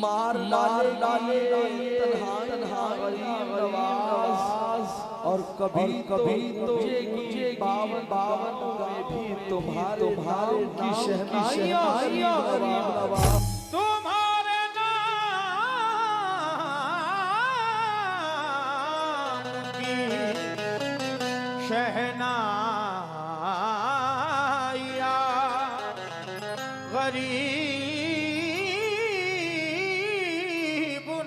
मार डाले तन्हा गरीब नवाज और कभी तुझे बावन में भी तुम्हारे की शहनाइयाँ गरीब नवाज तुम्हारे नाम की शहनाइयाँ गरीब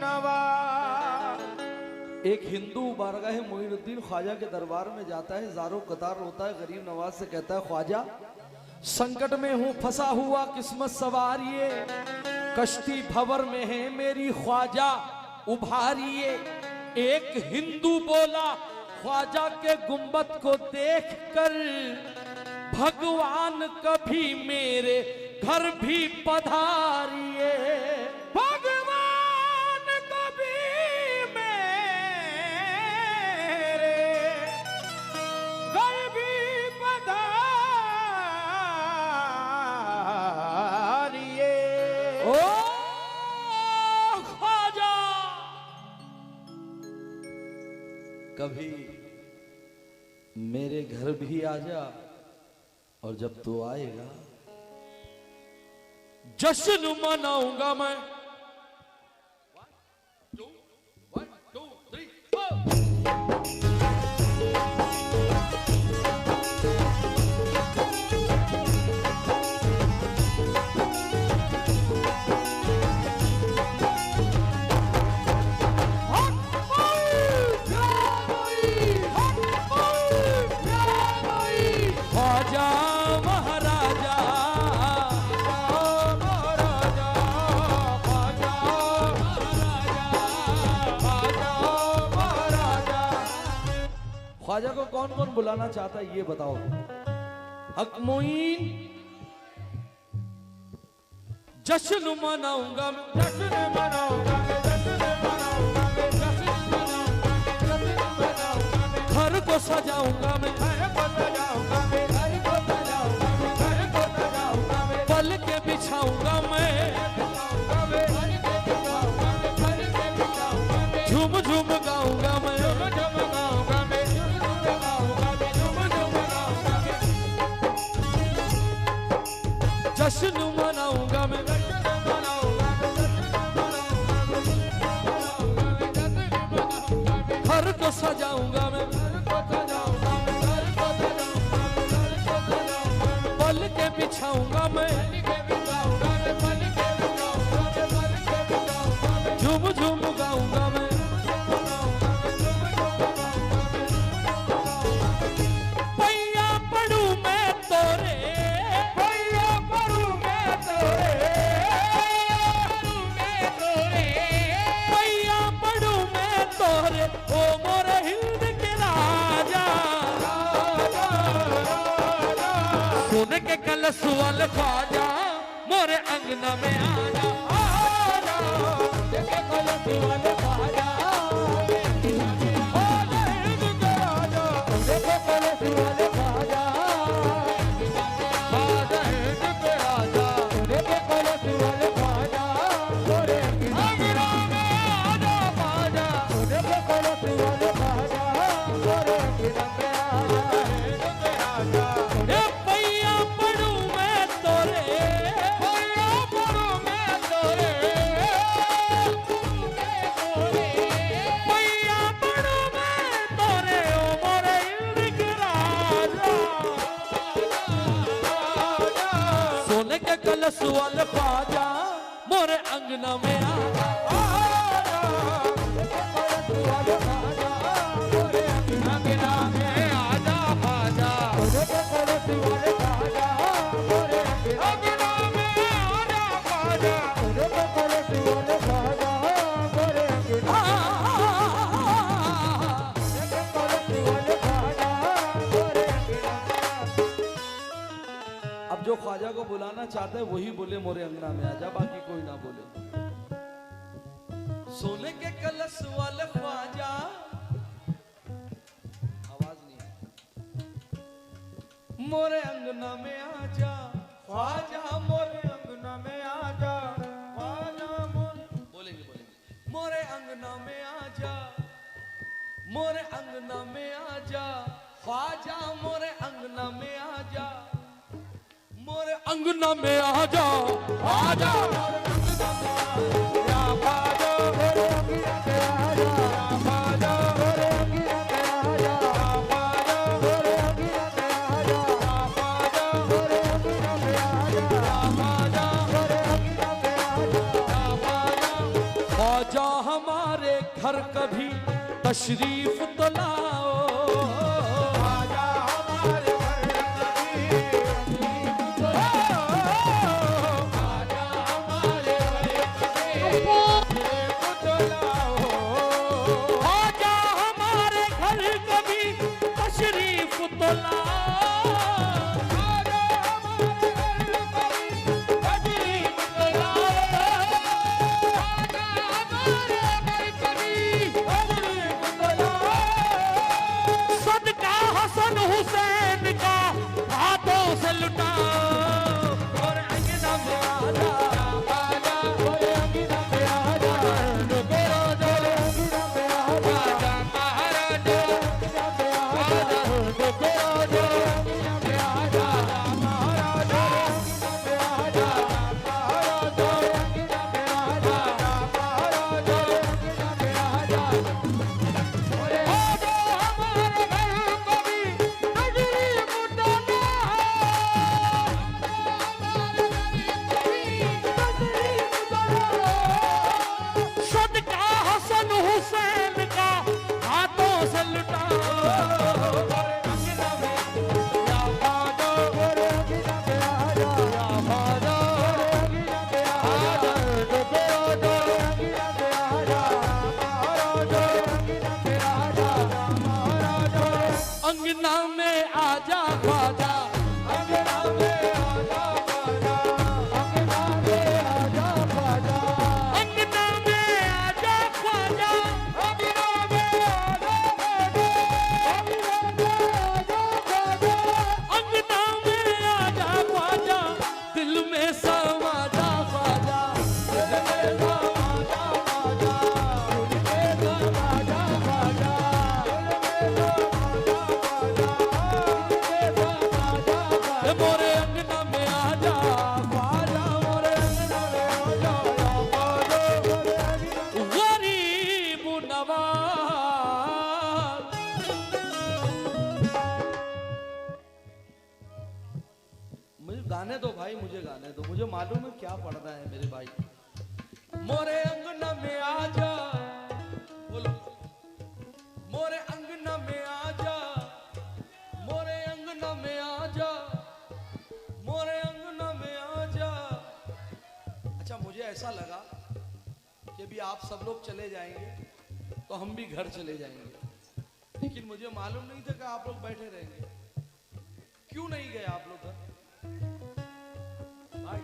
नवाज। एक हिंदू बारगाह मोइनुद्दीन ख्वाजा के दरबार में जाता है, ज़ारो कतार रोता है, गरीब नवाज से कहता है ख्वाजा संकट में हूँ फंसा हुआ किस्मत सवारिए, कश्ती भंवर में है मेरी ख्वाजा उभारिए। एक हिंदू बोला ख्वाजा के गुंबद को देखकर भगवान कभी मेरे घर भी पधारिए। भगवान कभी मेरे घर भी पधारिए। ओ ख्वाजा कभी मेरे घर भी आ जा, और जब तू आएगा जश्न मनाऊंगा मैं। 1 2 3 4 ख्वाजा महाराजा ख्वाजा को कौन कौन बुलाना चाहता है ये बताओ। हक मोइन जश्न मनाऊंगा मैं, जश्न मनाऊंगा मैं, जश्न मनाऊंगा मैं, जश्न मनाऊंगा मैं, जश्न मनाऊंगा मैं। घर को सजाऊंगा मैं, घर को सजाऊंगा मैं, घर को सजाऊंगा मैं, घर को सजाऊंगा मैं। पल के बिछाऊंगा मैं, बिछाऊंगा मैं, घर के बिछाऊंगा मैं, घर के बिछाऊंगा मैं। झूम झूम गाऊंगा मैं, झूम झूम गाऊंगा मैं, झूम झूम गाऊंगा मैं, झूम झूम गाऊंगा मैं। जश्न मनाऊंगा मैं, जश्न मनाऊंगा मैं, जश्न मनाऊंगा मैं, जश्न मनाऊंगा मैं, जश्न मनाऊंगा मैं। घर को सजाऊंगा मैं, घर को सजाऊंगा मैं, घर को सजाऊंगा मैं, घर को सजाऊंगा मैं। पल के बिछाऊंगा मैं, पल के बिछाऊंगा मैं, पल के बिछाऊंगा मैं, पल के बिछाऊंगा मैं। झूम झूम गाऊंगा मैं। पैया पड़ू मैं तोरे, पैया पड़ू मैं तोरे, पैया पड़ू मैं तोरे, ओ मोरे हिंद के राजा। सुन के कलश वाले ख्वाजा मोरे अंगना में आजा, आजा। देखे कलश वाले ख्वाजा, आजा हिंद के राजा। देखे कलश वाले ख्वाजा, आजा हिंद के राजा। देखे कलश वाले ख्वाजा, गोरे अंगना में आजा ख्वाजा। देखे कलश वाले ख्वाजा, गोरे अंगना में आजा हिंद के राजा। ए पैया पड़ू मैं तोरे, पैया पड़ू मैं तोरे, पैया पड़ू मैं तोरे, ओ मोरे हिंद के राजा। सोने के कलश वाले ख्वाजा मोरे अंगना में आजा, अब जो ख्वाजा को बुलाना चाहता है वही बोले मोरे अंगना में आजा, बाकी कोई ना बोले। सोने के कलश वाले ख्वाजा, आवाज नहीं है। मोरे अंगना में आजा ख्वाजा, मोरे अंगना में आजा ख्वाजा, मोरे अंगना में आजा, मोरे अंगना में आजा ख्वाजा, मोरे अंगना में आजा, मोरे अंगना में आजा आजा, मोरे अंगना में आजा ख्वाजा, मोरे अंगना में आजा ख्वाजा, मोरे अंगना में आजा ख्वाजा, मोरे अंगना में आजा ख्वाजा, मोरे अंगना में आजा ख्वाजा, मोरे अंगना में आजा ख्वाजा। ख्वाजा हमारे घर कभी तशरीफ तो लाओ, ख्वाजा हमारे घर कभी तशरीफ तो लाओ, ख्वाजा हमारे घर कभी तशरीफ तो लाओ, ख्वाजा हमारे घर कभी तशरीफ तो लाओ, ख्वाजा हमारे घर कभी तशरीफ तो लाओ, ख्वाजा हमारे घर कभी तशरीफ तो लाओ। सदका हसन हुसैन का हाथों से लुटाओ, और अंगना में आजा आजा, और अंगना में आजा, रुको जोरे अंगना में आजा महाराजा, अंगना में आजा, रुको जोरे अंगना में आजा महाराजा, अंगना में आजा महाराजा, अंगना में आजा महाराजा, अंगना में आजा। अरे आजा हमारे घर कभी तशरीफ तो लाओ, हमारे घर कभी तशरीफ तो लाओ। सदका हसन हुसैन का हाथों से लुटाओ, मोरे अंगना में या ख्वाजा, मोरे अंगना में आजा या ख्वाजा, मोरे अंगना में आजा, रुको जोरे अंगना में आजा महाराजा, अंगना में आजा महाराजा, अंगना में आजा ख्वाजा, अंगना में आजा ख्वाजा, अंगना में आजा ख्वाजा, अंगना में आजा ख्वाजा, अंगना में आजा ख्वाजा, अंगना में आजा ख्वाजा, अंगना में आजा ख्वाजा, दिल में समा जा ख्वाजा, दिल में समा जा ख्वाजा, दिल में समा जा ख्वाजा, दिल में समा जा ख्वाजा, दिल में समा जा ख्वाजा। मोरे अंगना में आजा ख्वाजा, मोरे अंगना में आजा ख्वाजा, मोरे अंगना में गरीब नवाज। मुझे गाने दो भाई, मुझे गाने दो, मुझे मालूम है क्या पढ़ना है मेरे भाई। मोरे अंगना में आजा, बोलो मोरे अंगना में आजा, मोरे अंगना में आजा, मोरे अंगना में आजा। अच्छा मुझे ऐसा लगा कि अभी आप सब लोग चले जाएंगे तो हम भी घर चले जाएंगे, लेकिन मुझे मालूम नहीं था कि आप लोग बैठे रहेंगे। क्यों नहीं गए आप लोग घर? भाई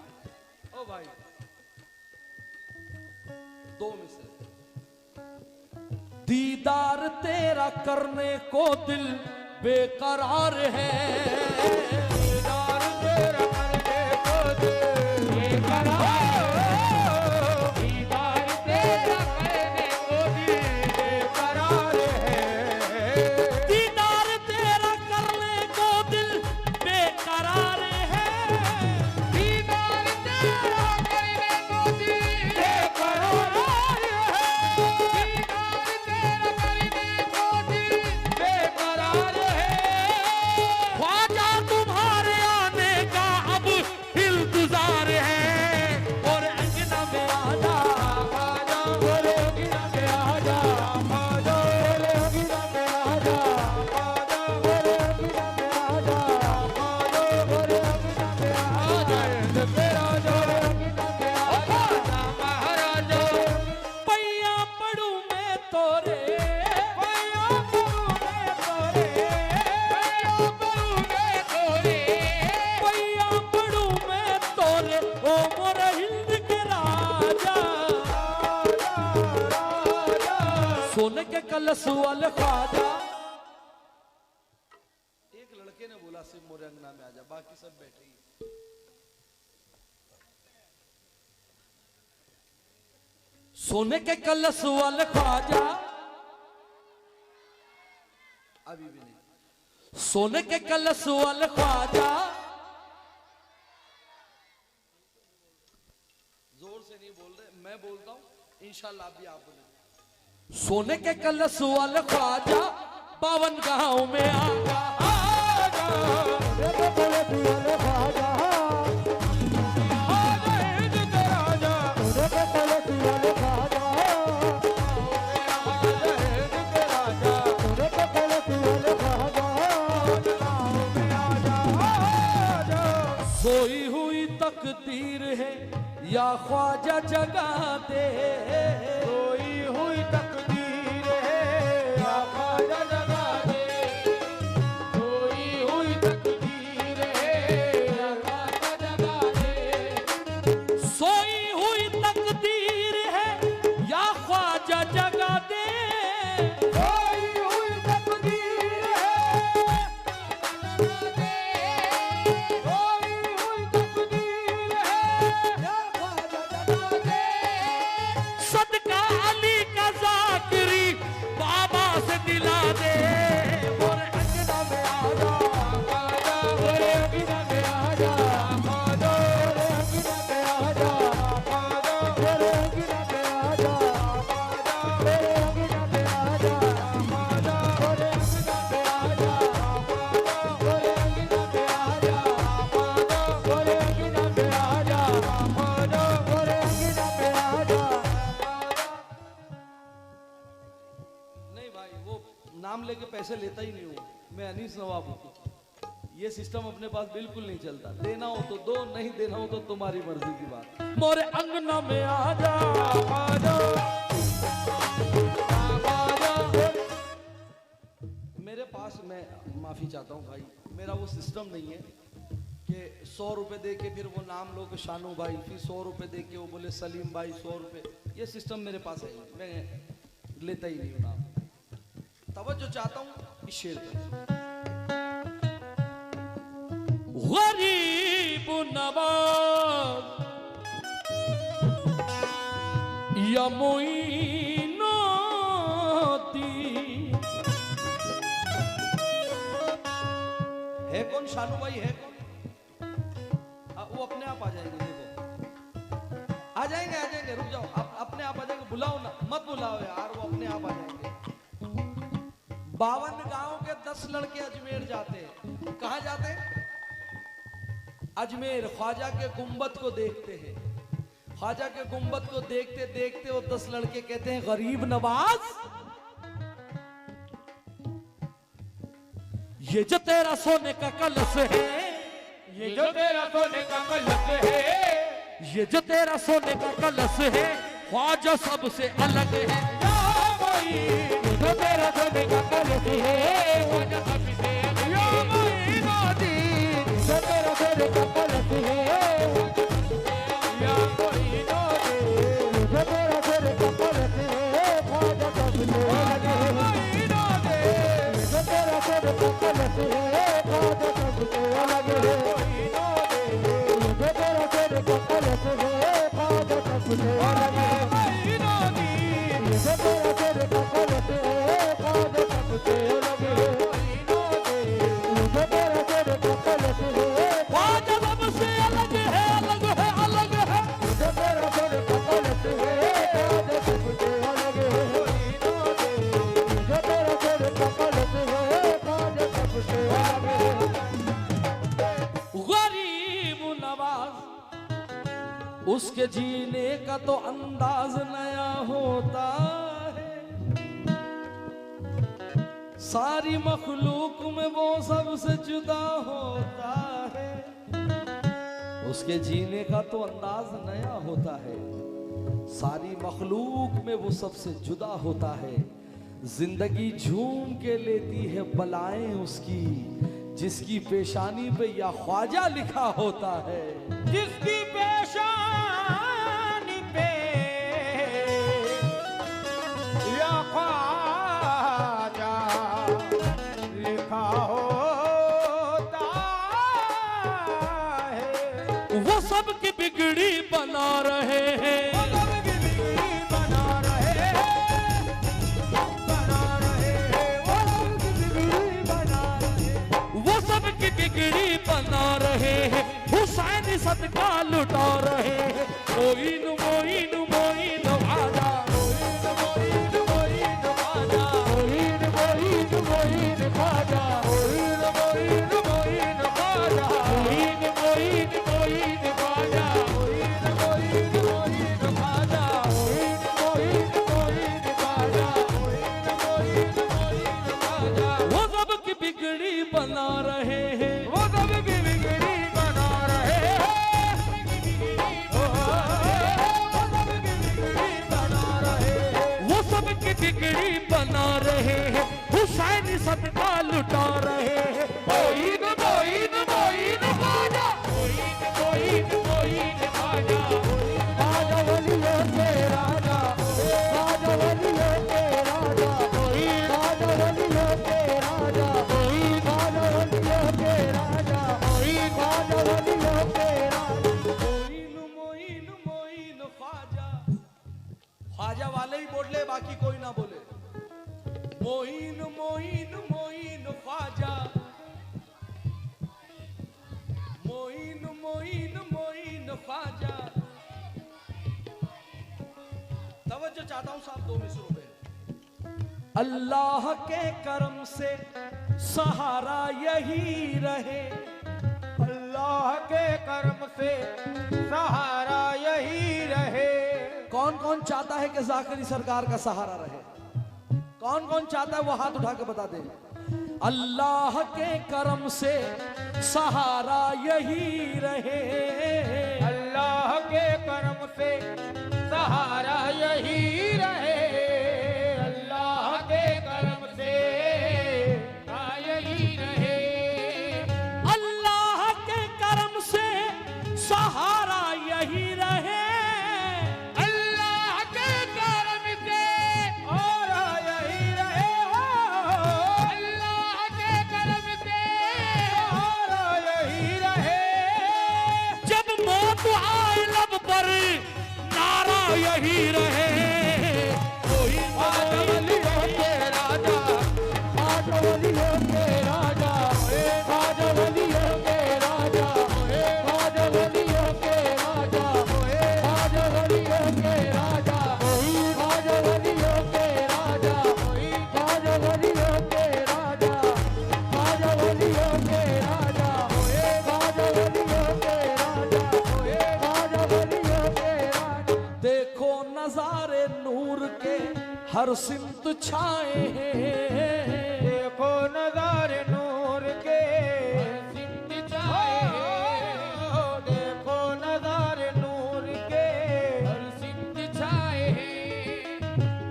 ओ भाई, दो मिसरे। दीदार तेरा करने को दिल बेकरार है, दीदार तेरा करने को दिल बेकरार है, दीदार तेरा करने को दिल बेकरार है, दीदार तेरा करने को दिल बेकरार है, दीदार तेरा करने को दिल बेकरार है, दीदार तेरा करने को दिल बेकरार है। ख्वाजा तुम्हारे आने का अब इंतजार है, और अंगना में आजा ख्वाजा, और अंगना में आजा ख्वाजा, और अंगना में आजा ख्वाजा, और अंगना में आजा ख्वाजा, और अंगना में आजा तेरा जो अंगना में आजा महाराजा। पैया पड़ू मैं तोरे, पैया पड़ू मैं तोरे, पैया पड़ू मैं तोरे, पैया पड़ू मैं तोरे, ओ मोरे हिंद के राजा, सोने के कलश वाले ख्वाजा। एक लड़के ने बोला सिर्फ मोरे अंगना में आजा, बाकी सब बैठे ही। सोने के कलश वाले ख्वाजा, अभी भी नहीं। सोने के कलश वाले ख्वाजा, जोर से नहीं बोल रहे, मैं बोलता हूं इंशाल्लाह भी आप बोले। सोने के कलश वाले ख्वाजा 52 गांव में आगा, सोने के कलश वाले ख्वाजा, सोई हुई तकदीर है या ख्वाजा जगा दे, सोई हुई तकदीर है या ख्वाजा जगा दे, सोई हुई तकदीर है या ख्वाजा जगा दे, सोई हुई तकदीर है या ख्वाजा जगा दे, सोई हुई तकदीर है, सोई हुई तकदीर है या ख्वाजा जगा दे, सदका अली का जाकिरी बाबा से दिला दे, मोरे अंगना में आजा ख्वाजा, मोरे अंगना में आजा ख्वाजा, मोरे अंगना में आजा ख्वाजा, मोरे अंगना में आजा ख्वाजा, मोरे अंगना में आजा ख्वाजा, मोरे अंगना में आजा ख्वाजा, मोरे अंगना में आजा ख्वाजा, मोरे अंगना में आजा ख्वाजा, मोरे अंगना में आजा। नहीं भाई वो नाम लेके पैसे लेता ही नहीं हूँ मैं, अनीस नवाब हूँ। ये सिस्टम अपने पास बिल्कुल नहीं चलता, देना हो तो दो, नहीं देना हो तो तुम्हारी मर्जी की बात। मोरे अंगना में आजा आजा, मेरे पास, मैं माफी चाहता हूँ भाई, मेरा वो सिस्टम नहीं है कि 100 रुपए दे के फिर वो नाम लो कि शानू भाई, फिर 100 रुपए दे के वो बोले सलीम भाई 100 रुपए, ये सिस्टम मेरे पास है, मैं लेता ही नहीं हूँ नाम। तवज्जो चाहता हूँ इस शेर पर। गरीब नवाज या मोइनोती, है कौन शानू भाई, है कौन? वो अपने आप आ जाएंगे, देखो आ जाएंगे, रुक जाओ, आप अपने आप आ जाएंगे, बुलाओ ना, मत बुलाओ यार, वो अपने आप आ जाएंगे। 52 गांव के 10 लड़के अजमेर जाते हैं, कहां जाते हैं? अजमेर, ख्वाजा के गुंबद को देखते हैं। ख्वाजा के गुंबद को देखते देखते वो 10 लड़के कहते हैं गरीब नवाज, ये जो तेरा सोने का कलश है, ये जो तेरा सोने का कलश है, ये जो तेरा सोने का कलश है, ख्वाजा सबसे अलग है। या भाई ये जो तेरा सोने का कलश है, ख्वाजा सबसे अलग है। या भाई नादी जो तेरा सोने का कलश है, या भाई नादी जो तेरा सोने का कलश है, ख्वाजा सबसे अलग है। या भाई नादी जो तेरा सोने का कलश है, ख्वाजा सबसे अलग है। जो तेरा सोने का कलश है, ख्वाजा सबसे अलग है। जो तेरा सोने का कलश है, ख्वाजा सबसे अलग है। जो तेरा सोने का कलश है, ख्वाजा सबसे अलग है, अलग है, अलग है। जो तेरा सोने का कलश है, ख्वाजा सबसे अलग है। जो तेरा सोने का कलश है, ख्वाजा सबसे अलग है। गरीब नवाज, उसके जीने का तो अंदाज नया होता है, सारी मखलूक में वो सबसे जुदा होता है। उसके जीने का तो अंदाज नया होता है, सारी मखलूक में वो सबसे जुदा होता है। जिंदगी झूम के लेती है बलाएं उसकी, जिसकी पेशानी पे या ख्वाजा लिखा होता है, जिसकी पेशानी पे या ख्वाजा लिखा होता है। वो सबकी बिगड़ी बना रहे हैं, वो सबकी बिगड़ी बना सबकी बिगड़ी बना रहे हैं, हुसैन सदका लुटा रहे हैं। मोइन मोइन मोइन आजा, मोइन मोइन ख्वाजा, मोइन मोइन मोइन ख्वाजा, मोइन मोइन मोइन ख्वाजा, मोइन मोइन मोइन ख्वाजा, मोइन मोइन मोइन ख्वाजा, मोइन मोइन मोइन ख्वाजा, मोइन मोइन मोइन ख्वाजा। वो सबकी बिगड़ी बना रहे हैं, वो सब की बिगड़ी बना रहे हैं, वो सबकी बिगड़ी बना रहे हैं, हुसैन सदका लुटा रहे हैं। मोइन मोइन मोइन ख्वाजा, मोइन मोइन मोइन ख्वाजा, ख्वाजा वलियों के राजा, ख्वाजा वलियों के राजा, ख्वाजा वलियों के राजा, ख्वाजा वलियों के राजा, ख्वाजा वलियों के राजा। मोइन मोइन मोइन ख्वाजा, ख्वाजा वाले ही बोल ले, बाकी कोई ना बोले। मोइन मोइन मोइन ख्वाजा, मोइन मोइन मोइन ख्वाजा। तवज्जो चाहता हूं साहब 2 मिसरों पे। अल्लाह के करम से सहारा यही रहे, अल्लाह के कर्म से सहारा यही रहे। कौन कौन चाहता है कि जाकिरी सरकार का सहारा रहे? कौन कौन चाहता है वो हाथ उठा के बता दे। अल्लाह के करम से सहारा यही रहे, अल्लाह के कर्म से सहारा यही रहे, अल्लाह के कर्म से यही रहे, अल्लाह के करम से सहारा यही रहे, अल्लाह के कर्म से और यही रहे, अल्लाह के कर्म से और यही रहे। जब मौत आए लब पर नारा यही रहे। ख्वाजा वलियों के राजा, ख्वाजा वलियों के राजा, ख्वाजा वलियों के राजा, ख्वाजा वलियों के राजा, ख्वाजा वलियों के राजा, ख्वाजा वलियों के राजा, ख्वाजा वलियों के राजा, ख्वाजा वलियों के राजा, ख्वाजा वलियों के राजा, ख्वाजा वलियों के राजा। देखो नजारे नूर के हर सिमत छाए हैं, देखो नज़ारे नूर के सिमत छाए हैं, देखो नज़ारे नूर के हर सिमत छाए हैं,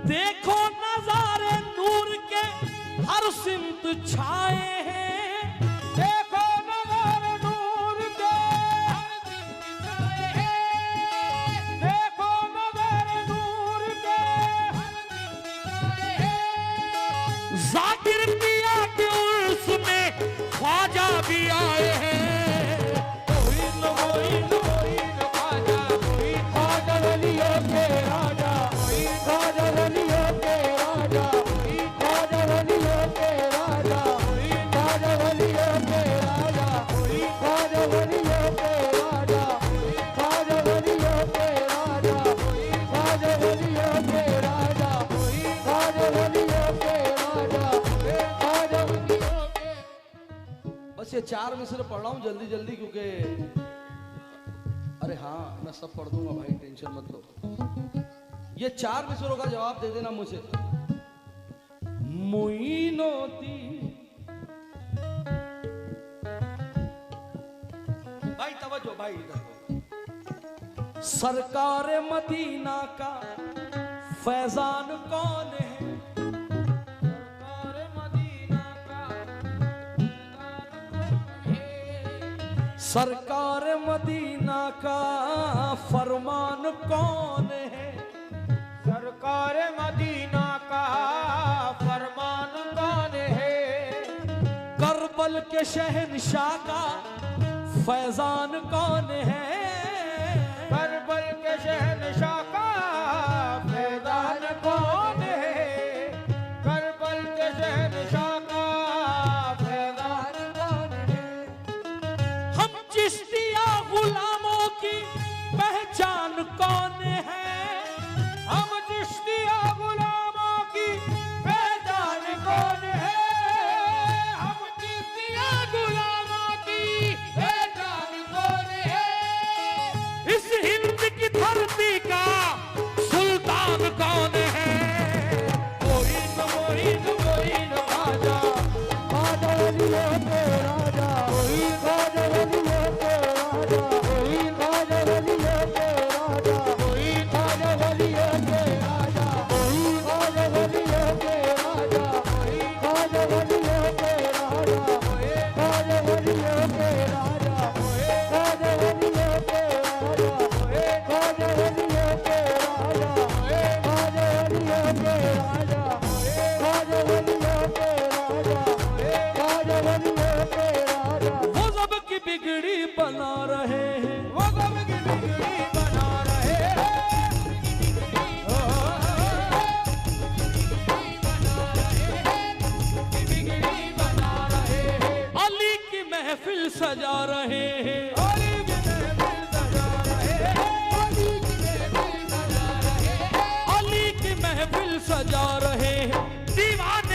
देखो नजारे नूर के हर सिमत छाए हैं। देखो नज़ारे नूर के हर सिमत छाए हैं, देखो नज़ारे नूर के हर सिमत छाए हैं। जाकिर पिया के उर्स में ख्वाजा भी आए हैं। मोइन मोइन मोइन ख्वाजा, ख्वाजा वलियों के राजा, ख्वाजा वलियों के राजा, ख्वाजा वलियों के राजा, ख्वाजा वलियों के राजा, ख्वाजा वलियों के राजा, ख्वाजा वलियों के राजा, ख्वाजा वलियों के राजा, ख्वाजा वलियों के राजा, ख्वाजा वलियों के। बस ये 4 मिसरे पढ़ रहा हूं जल्दी जल्दी, क्योंकि अरे हाँ मैं सब पढ़ दूंगा भाई, टेंशन मत लो। ये 4 मिसरों का जवाब दे देना मुझे। मुइनो दी, भाई तवज्जो भाई इधर। सरकार मदीना का फैजान कौन है? सरकार मदीना का सरकार मदीना का फरमान कौन है? सरकार मदीना का फरमान कौन है? करबल के शहनशाह का फैजान कौन है? करबल के शहनशाह का फैजान कौन है? करबल के शहनशाह का फैजान कौन है? चिश्तिया गुलामों की पहचान कौन है? हम चिश्तिया गुलामों की पहचान कौन है? हम चिश्तिया गुलामों की पहचान कौन है? इस हिंद की धरती का सुल्तान कौन है? मोइन मोइन मोइन राजा, ख्वाजा वलियों के राजा, वही ख्वाजा वलियों के राजा, वही ख्वाजा वलियों के राजा, वही ख्वाजा वलियों के राजा, वही ख्वाजा वलियों के राजा, वही ख्वाजा वलियों के राजा, वही ख्वाजा वलियों के राजा, वही ख्वाजा वलियों के राजा, वही ख्वाजा वलियों के राजा, वही ख्वाजा वलियों के राजा, ख्वाजा वलियों के राजा, ख्वाजा वलियों के राजा। वो सबकी बिगड़ी बना रहे हैं, वो गम की बिगड़ी बना रहे हैं। बिगड़ी बना रहे हैं। अली की महफिल सजा रहे हैं। अली की महफिल सजा रहे हैं। अली की महफिल सजा रहे हैं। अली की महफिल सजा रहे हैं। दीवान